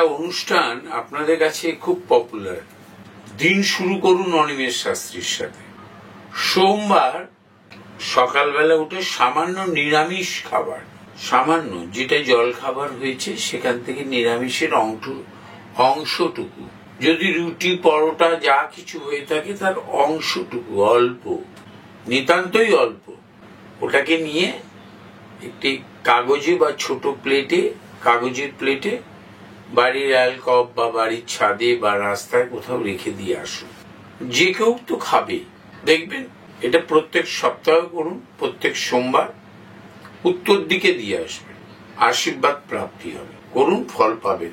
একটা অনুষ্ঠান আপনাদের কাছে খুব পপুলার। দিন শুরু করুন অনিমেষ শাস্ত্রীর সাথে। সোমবার সকালবেলা উঠে সামান্য নিরামিষ খাবার, সামান্য যেটা জল খাবার হয়েছে সেখান থেকে নিরামিষের অংশটুকু, যদি রুটি পরোটা যা কিছু হয়ে থাকে তার অংশটুকু, অল্প, নিতান্তই অল্প, ওটাকে নিয়ে একটি কাগজে বা ছোট প্লেটে, কাগজের প্লেটে বাড়ির অ্যালকব বা বাড়ির ছাদে বা রাস্তায় কোথাও রেখে দিয়ে আসুন। যে কেউ তো খাবে, দেখবেন এটা প্রত্যেক সপ্তাহ করুন, প্রত্যেক সোমবার উত্তর দিকে দিয়ে আসবেন, আশীর্বাদ প্রাপ্তি হবে। করুন, ফল পাবেন।